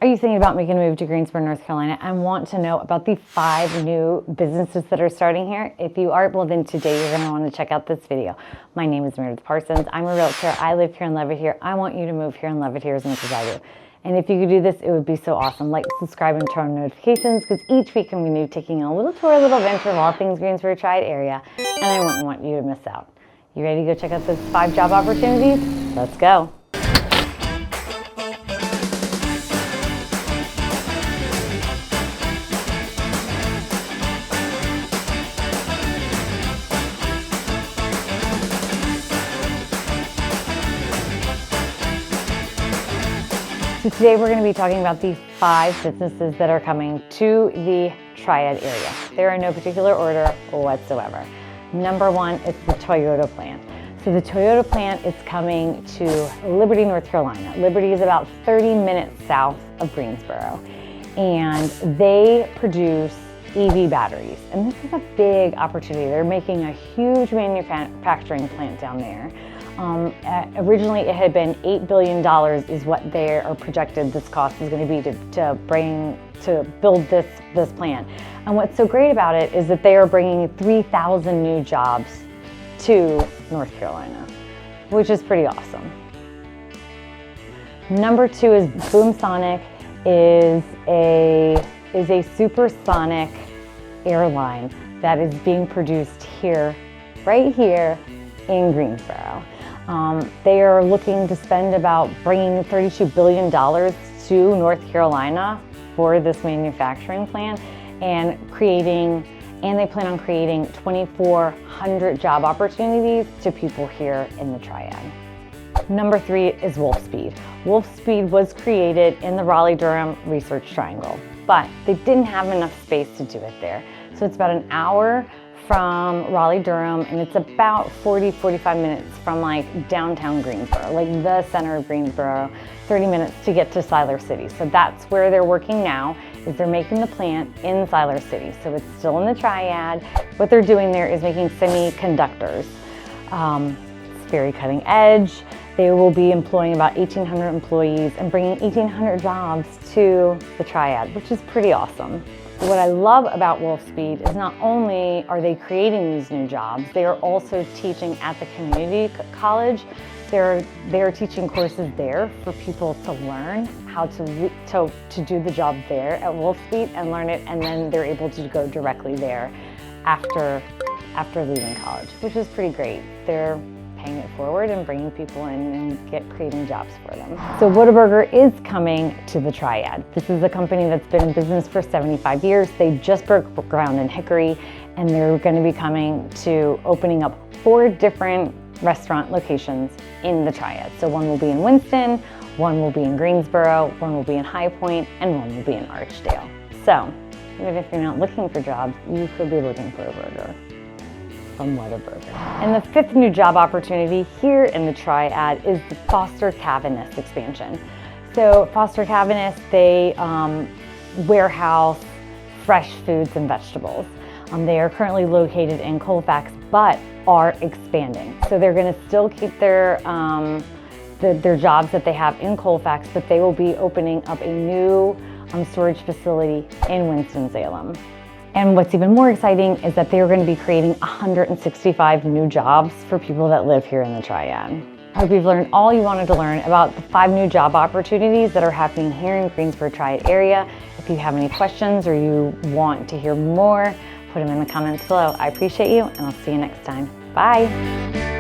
Are you thinking about making a move to Greensboro, North Carolina, and want to know about the 5 new businesses that are starting here? If you are, well then today you're going to want to check out this video. My name is Meredith Parsons. I'm a realtor. I live here and love it here. I want you to move here and love it here as much as I do. And if you could do this, it would be so awesome. Like, subscribe, and turn on notifications, because each week I'm going to be taking a little tour, a little adventure of all things Greensboro Triad area, and I wouldn't want you to miss out. You ready to go check out those 5 job opportunities? Let's go. So today we're going to be talking about the 5 businesses that are coming to the Triad area. They're in no particular order whatsoever. Number 1 is the Toyota plant. So the Toyota plant is coming to Liberty, North Carolina. Liberty is about 30 minutes south of Greensboro, and they produce EV batteries. And this is a big opportunity. They're making a huge manufacturing plant down there. Originally it had been $8 billion is what they are projected this cost is going to be to build this plant. And what's so great about it is that they are bringing 3,000 new jobs to North Carolina, which is pretty awesome. Number 2 is Boomjet, is a supersonic airline that is being produced here, right here in Greensboro. They are looking to spend about bringing $32 billion to North Carolina for this manufacturing plant, and they plan on creating 2,400 job opportunities to people here in the Triad. Number 3 is Wolfspeed. Wolfspeed was created in the Raleigh-Durham Research Triangle, but they didn't have enough space to do it there. So it's about an hour from Raleigh-Durham, and it's about 45 minutes from like downtown Greensboro, like the center of Greensboro, 30 minutes to get to Siler City. So that's where they're working now, is they're making the plant in Siler City. So it's still in the Triad. What they're doing there is making semiconductors. It's very cutting edge. They will be employing about 1,800 employees and bringing 1,800 jobs to the Triad, which is pretty awesome. What I love about Wolfspeed is not only are they creating these new jobs, they are also teaching at the community college. They're teaching courses there for people to learn how to do the job there at Wolfspeed and learn it, and then they're able to go directly there after leaving college, which is pretty great. They're paying it forward and bringing people in and creating jobs for them. So Whataburger is coming to the Triad. This is a company that's been in business for 75 years. They just broke ground in Hickory, and they're going to be coming to opening up 4 different restaurant locations in the Triad. So one will be in Winston, one will be in Greensboro, one will be in High Point, and one will be in Archdale. So even if you're not looking for jobs, you could be looking for a burger from Whataburger. And the 5th new job opportunity here in the Triad is the Foster Caviness expansion. So Foster Caviness, they warehouse fresh foods and vegetables. They are currently located in Colfax, but are expanding. So they're going to still keep their jobs that they have in Colfax, but they will be opening up a new storage facility in Winston-Salem. And what's even more exciting is that they are going to be creating 165 new jobs for people that live here in the Triad. I hope you've learned all you wanted to learn about the 5 new job opportunities that are happening here in Greensboro Triad area. If you have any questions or you want to hear more, put them in the comments below. I appreciate you, and I'll see you next time. Bye.